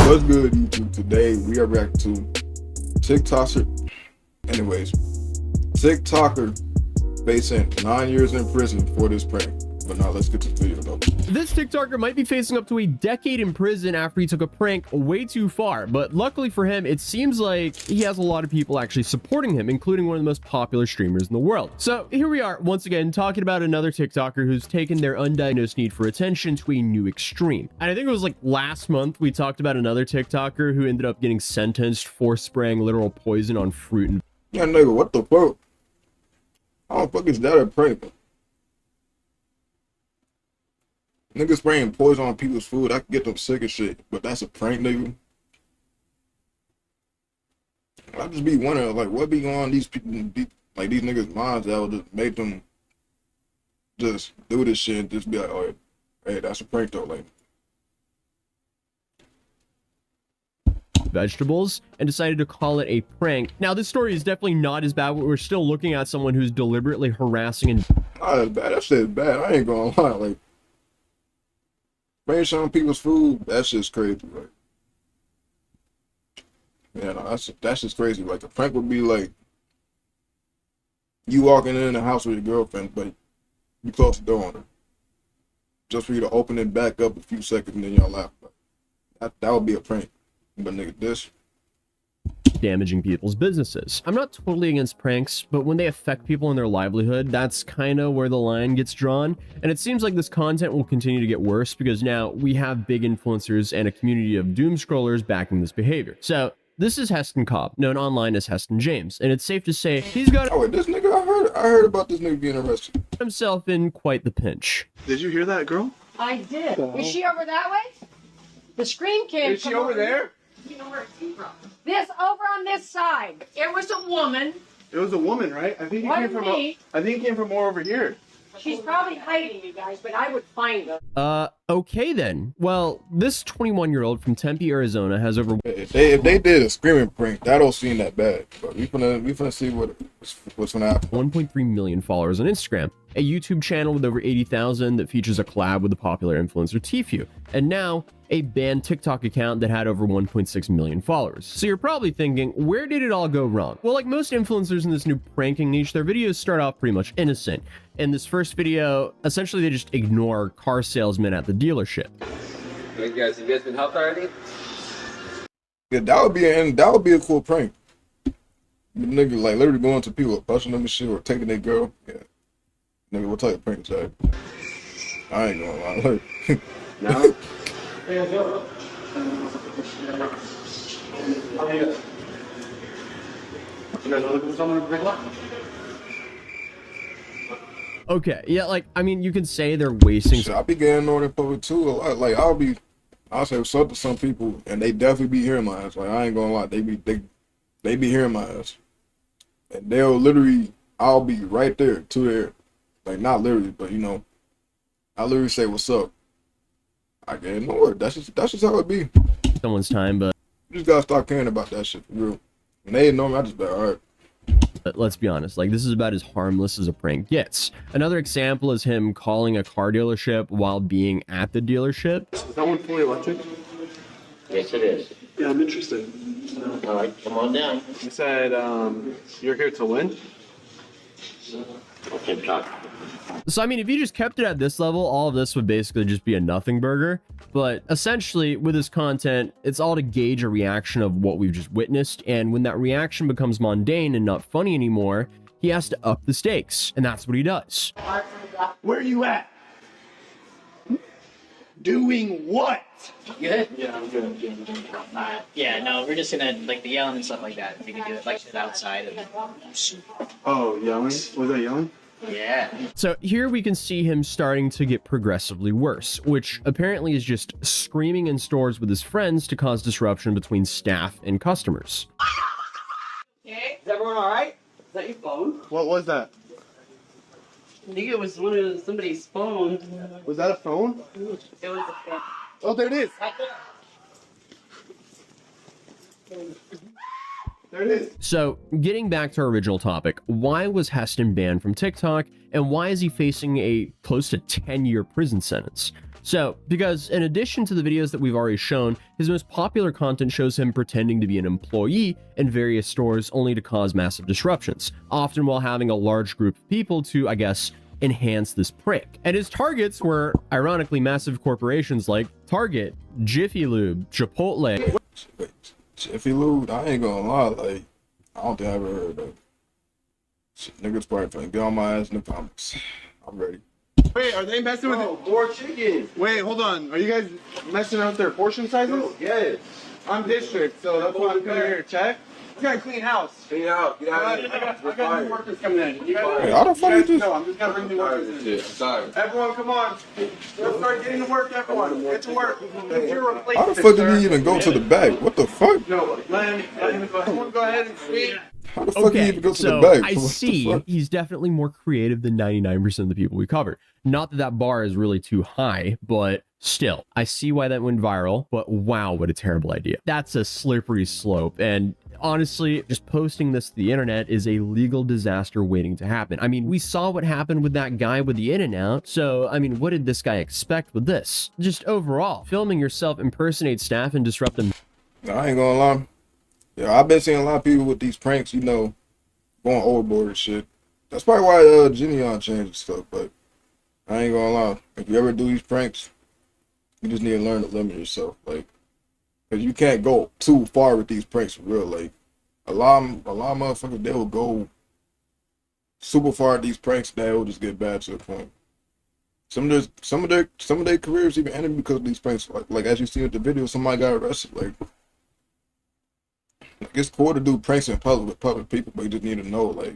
What's good, YouTube? Today we are back to TikToker. Anyways, TikToker facing 9 years in prison for this prank. But now let's get to the video though. This TikToker might be facing up to a decade in prison after he took a prank way too far, but luckily for him, it seems like he has a lot of people actually supporting him, including one of the most popular streamers in the world. So here we are once again talking about another TikToker who's taken their undiagnosed need for attention to a new extreme. And I think it was like last month we talked about another TikToker who ended up getting sentenced for spraying literal poison on fruit and Yeah, nigga, what the fuck? How the fuck is that a prank? Niggas spraying poison on people's food, I can get them sick as shit, but that's a prank, nigga. I just be wondering, like, what be going on these people, like these niggas' minds that would just make them just do this shit and just be like, oh, hey, that's a prank though, like. vegetables and decided to call it a prank. Now, this story is definitely not as bad, but we're still looking at someone who's deliberately harassing and Nah, that's bad. That shit is bad. I ain't gonna lie, like. Spraying shit on people's food, that's just crazy, like. Yeah, no, that's just crazy. Like, a prank would be like you walking in the house with your girlfriend, but you close the door on her, just for you to open it back up a few seconds and then y'all laugh. That would be a prank. But nigga, this. damaging people's businesses. I'm not totally against pranks, but when they affect people and their livelihood, that's kind of where the line gets drawn. And it seems like this content will continue to get worse because now we have big influencers and a community of doom scrollers backing this behavior. So this is Heston Cobb, known online as Heston James, and it's safe to say he's got Oh wait, this nigga, I heard about this nigga being arrested. himself in quite the pinch. Did you hear that, girl? I did. Is she over that way? The scream came Is she from over there? You know where it came from. This over on this side. It was a woman. It was a woman, right? I think it Wasn't came from. me. I think it came from more over here. She's probably hiding, you guys, but I would find her. Okay then. Well, this 21-year-old from Tempe, Arizona has over If they did a screaming prank, that don't seem that bad. But we finna see what's gonna happen. 1.3 million followers on Instagram, a YouTube channel with over 80,000 that features a collab with the popular influencer Tfue, and now a banned TikTok account that had over 1.6 million followers. So you're probably thinking, where did it all go wrong? Well, like most influencers in this new pranking niche, their videos start off pretty much innocent. In this first video, essentially they just ignore car salesmen at the dealership. Hey guys, have you guys been helped already? Yeah, that would be a cool prank. The nigga like literally going to people, busting them and shit, or taking their girl. Yeah, nigga, what type of prank is that? I ain't gonna lie. Like, No? Okay, yeah, like, I mean, you can say they're wasting shit, I be getting on in public too a lot. Like I'll say what's up to some people, and they definitely be hearing my ass. Like I ain't gonna lie, they be hearing my ass, and they'll literally, I'll be right there to their, like not literally, but you know, I literally say what's up. I get ignored. That's just how it be. someone's time, but You just gotta stop caring about that shit for real. When they ignore me, I just be like, all right. let's be honest, like, this is about as harmless as a prank gets. Another example is him calling a car dealership while being at the dealership. Is that one fully electric? Yes, it is. Yeah, I'm interested. All right, come on down. You said you're here to win. Okay, talk. So, I mean, if you just kept it at this level, all of this would basically just be a nothing burger. But essentially, with his content, it's all to gauge a reaction of what we've just witnessed. And when that reaction becomes mundane and not funny anymore, he has to up the stakes. And that's what he does. Where are you at? Doing what? Good? Yeah, I'm good. Yeah, no, we're just gonna, like, the yelling and stuff like that. If you can do it, like, sit outside and... Oh, yelling? Was that yelling? Yeah. So here we can see him starting to get progressively worse, which apparently is just screaming in stores with his friends to cause disruption between staff and customers. Okay. Is everyone alright? Is that your phone? What was that? I think it was somebody's phone. Was that a phone? It was a phone. Oh, there it is. Right there. There it is. So, getting back to our original topic, why was Heston banned from TikTok, and why is he facing a close to 10-year prison sentence? So, because in addition to the videos that we've already shown, his most popular content shows him pretending to be an employee in various stores only to cause massive disruptions, often while having a large group of people to, I guess, enhance this prank. And his targets were, ironically, massive corporations like Target, Jiffy Lube, Chipotle. Wait, Jiffy Lube, I ain't gonna lie, like, I don't think I ever heard of. Shit, niggas probably trying to get on my ass in the comments. I'm ready. Wait, are they messing with it? More chicken. Wait, hold on. Are you guys messing with their portion sizes? Yes. I'm district, so that's why I'm coming here to check. It's got a clean house. Clean out. Get out of here. I got new workers coming in. You guys, Hey, how the fuck you just... no, I'm just gonna bring new workers in. Sorry. Everyone, come on. Let's start getting to work, everyone. Get to work. It's your replacement, How the fuck sir. did he even go to the back? What the fuck? No, let him go. Everyone go ahead and speak. How the fuck did he even go to so the back? I What the see fuck? he's definitely more creative than 99% of the people we cover. Not that that bar is really too high, but still, I see why that went viral, but wow, what a terrible idea. That's a slippery slope, and honestly, just posting this to the internet is a legal disaster waiting to happen. I mean, we saw what happened with that guy with the In-N-Out, so, I mean, what did this guy expect with this? Just overall, filming yourself impersonate staff and disrupt them. I ain't gonna lie. Yeah, I've been seeing a lot of people with these pranks, you know, going overboard and shit. That's probably why Genion changed and stuff, but I ain't gonna lie. If you ever do these pranks, you just need to learn to limit yourself, like, because you can't go too far with these pranks for real. Like, a lot of motherfuckers, they will go super far at these pranks that will just get bad to the point. Some of their careers even ended because of these pranks. Like as you see with the video, somebody got arrested. Like it's cool to do pranks in public with public people, but you just need to know like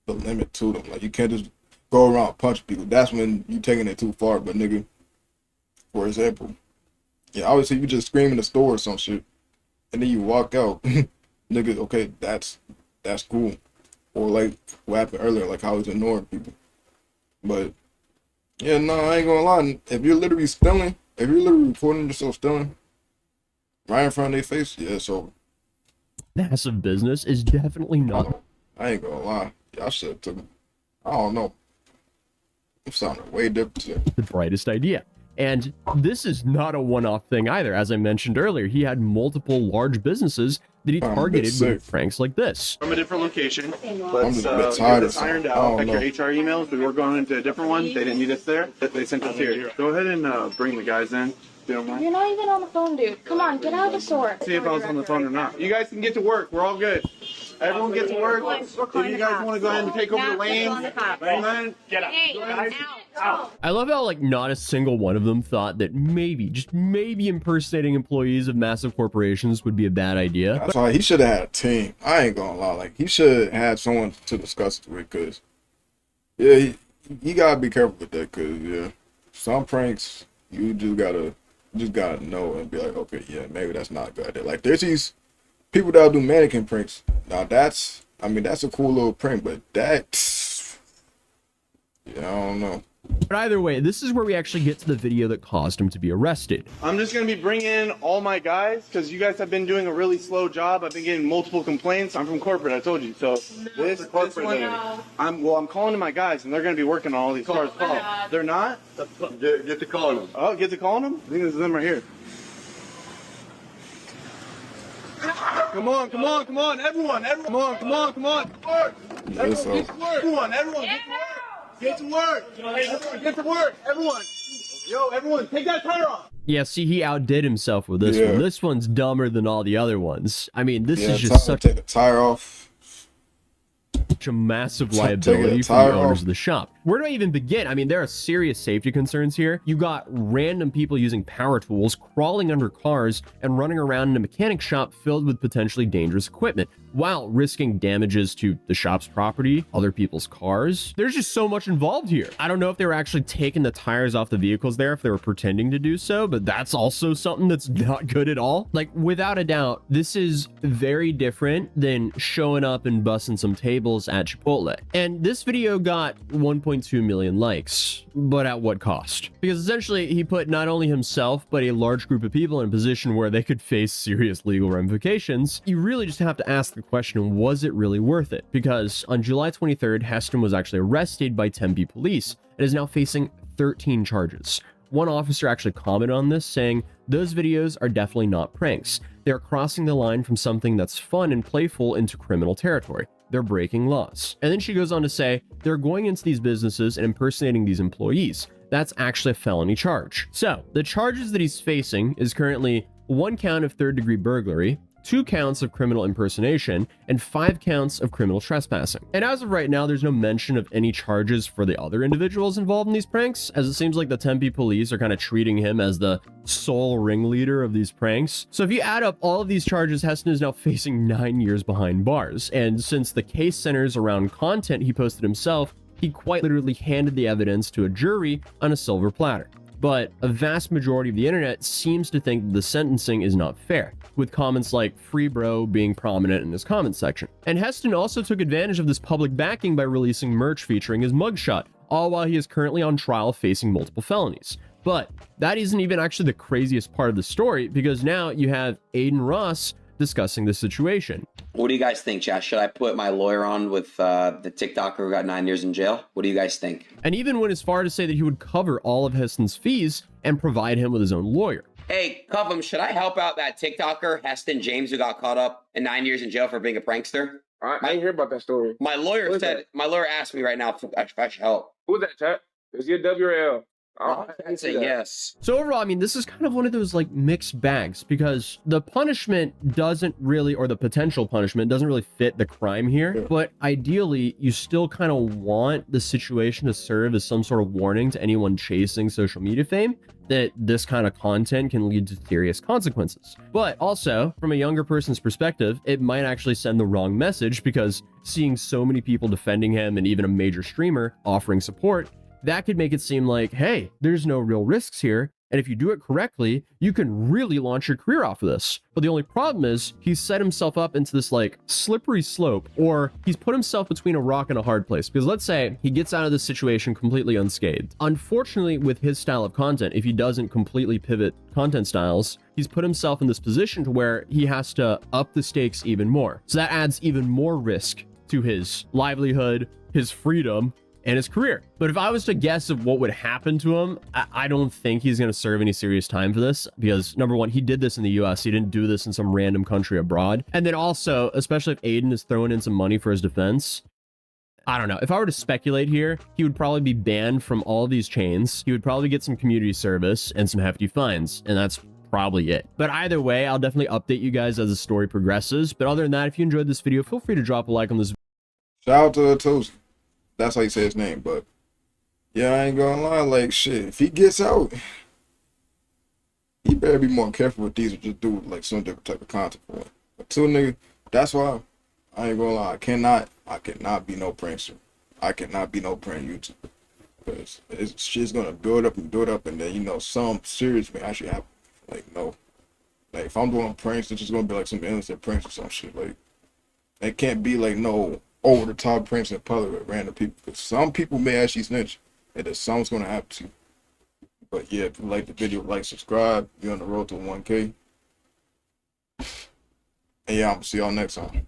the limit to them. Like you can't just go around punching people. That's when you taking it too far. But nigga, for example, yeah, obviously you just scream in the store or some shit, and then you walk out, nigga. Okay, that's cool. Or like what happened earlier, like how he's ignoring people. But yeah, no, I ain't gonna lie. If you're literally stealing, if you're literally reporting yourself stealing right in front of their face, yeah, so Massive business is definitely not I ain't gonna lie. Y'all should have took, I don't know. It sounded way different today. the brightest idea. And this is not a one-off thing either. As I mentioned earlier, he had multiple large businesses that he I'm a bit targeted with sick. pranks like this. From a different location. I'm Let's just a bit get tired of this ironed I out. don't Like your know. HR emails, we were going into a different one. They didn't need us there. They sent us here. Go ahead and bring the guys in. If you don't mind. You're not even on the phone, dude. Come on, get out of the store. See if I was on the phone or not. You guys can get to work. We're all good. Everyone get to work. If you guys want to go ahead and take over the lanes, go ahead. Hey, out. I love how like not a single one of them thought that maybe, just maybe impersonating employees of massive corporations would be a bad idea. That's why he should have had a team. I ain't gonna lie. Like he should have had someone to discuss it with, cause yeah, he gotta be careful with that, cause yeah, some pranks you just gotta know and be like, okay, yeah, maybe that's not a good idea. Like there's these people that'll do mannequin pranks. Now that's a cool little prank, but that's, yeah, I don't know. But either way, this is where we actually get to the video that caused him to be arrested. I'm just going to be bringing in all my guys because you guys have been doing a really slow job. I've been getting multiple complaints. I'm from corporate, I told you. So this one, I'm calling to my guys and they're going to be working on all these cars. They're not? Get to calling him. Oh, get to calling them? I think this is them right here. Come on, everyone, come on. Yeah, so Everyone, get to work, everyone. Yo, everyone, take that tire off. Yeah, see, he outdid himself with this Yeah. one. This one's dumber than all the other ones. I mean, this yeah, is just time to such take the tire off. a massive Take liability a for the tire owners off. of the shop. Where do I even begin? I mean, there are serious safety concerns here. You got random people using power tools, crawling under cars, and running around in a mechanic shop filled with potentially dangerous equipment, while risking damages to the shop's property, other people's cars. There's just so much involved here. I don't know if they were actually taking the tires off the vehicles there, if they were pretending to do so, but that's also something that's not good at all. Like, without a doubt, this is very different than showing up and busting some tables at Chipotle. And this video got 1.2 million likes, but at what cost? Because essentially he put not only himself, but a large group of people in a position where they could face serious legal ramifications. You really just have to ask the question, was it really worth it? Because on July 23rd, Heston was actually arrested by Tempe police and is now facing 13 charges. one officer actually commented on this, saying, "Those videos are definitely not pranks. They're crossing the line from something that's fun and playful into criminal territory. They're breaking laws." And then she goes on to say, "They're going into these businesses and impersonating these employees. That's actually a felony charge." So the charges that he's facing is currently 1 count of third-degree burglary, 2 counts of criminal impersonation, and 5 counts of criminal trespassing. And as of right now, there's no mention of any charges for the other individuals involved in these pranks, as it seems like the Tempe police are kind of treating him as the sole ringleader of these pranks. So if you add up all of these charges, Heston is now facing 9 years behind bars. And since the case centers around content he posted himself, he quite literally handed the evidence to a jury on a silver platter. But a vast majority of the internet seems to think the sentencing is not fair, with comments like "free bro" being prominent in his comment section. And Heston also took advantage of this public backing by releasing merch featuring his mugshot, all while he is currently on trial facing multiple felonies. But that isn't even actually the craziest part of the story, because now you have Adin Ross discussing the situation. What do you guys think, Josh? Should I put my lawyer on with the TikToker who got 9 years in jail? What do you guys think? And even went as far to say that he would cover all of Heston's fees and provide him with his own lawyer. Hey, Cuffum, should I help out that TikToker, Heston James, who got caught up in 9 years in jail for being a prankster? I didn't hear about that story. My lawyer asked me right now if I should help. Who's that, chat? Is he a W or L? I'd say yes. So overall, I mean, this is kind of one of those like mixed bags, because the punishment doesn't really, or the potential punishment doesn't really fit the crime here. Yeah. But ideally, you still kind of want the situation to serve as some sort of warning to anyone chasing social media fame that this kind of content can lead to serious consequences. But also, from a younger person's perspective, it might actually send the wrong message, because seeing so many people defending him and even a major streamer offering support, that could make it seem like, hey, there's no real risks here, and if you do it correctly, you can really launch your career off of this. But the only problem is he's set himself up into this like slippery slope, or he's put himself between a rock and a hard place. Because let's say he gets out of this situation completely unscathed. Unfortunately, with his style of content, if he doesn't completely pivot content styles, he's put himself in this position to where he has to up the stakes even more. So that adds even more risk to his livelihood, his freedom, and his career. But if I was to guess of what would happen to him, I don't think he's going to serve any serious time for this, because number one, he did this in the US. He didn't do this in some random country abroad. And then also, especially if Adin is throwing in some money for his defense, I don't know. If I were to speculate here, he would probably be banned from all of these chains. He would probably get some community service and some hefty fines, and that's probably it. But either way, I'll definitely update you guys as the story progresses. But other than that, if you enjoyed this video, feel free to drop a like on this video. Shout out to Toast. That's how you say his name, but yeah, I ain't gonna lie, like shit, if he gets out, he better be more careful with these or just do like some different type of content for him. But two nigga, that's why I ain't gonna lie, I cannot be no prankster. I cannot be no prank YouTuber. Because it's shit's gonna build up, and then you know some serious may actually happen. Like no. Like if I'm doing pranks, it's just gonna be like some innocent pranks or some shit. Like it can't be like no over the top pranks in public with random people, because some people may actually snitch, and then something's gonna happen to you. But yeah, if you like the video, like, subscribe. You're on the road to 1K. And yeah, I'm gonna see y'all next time.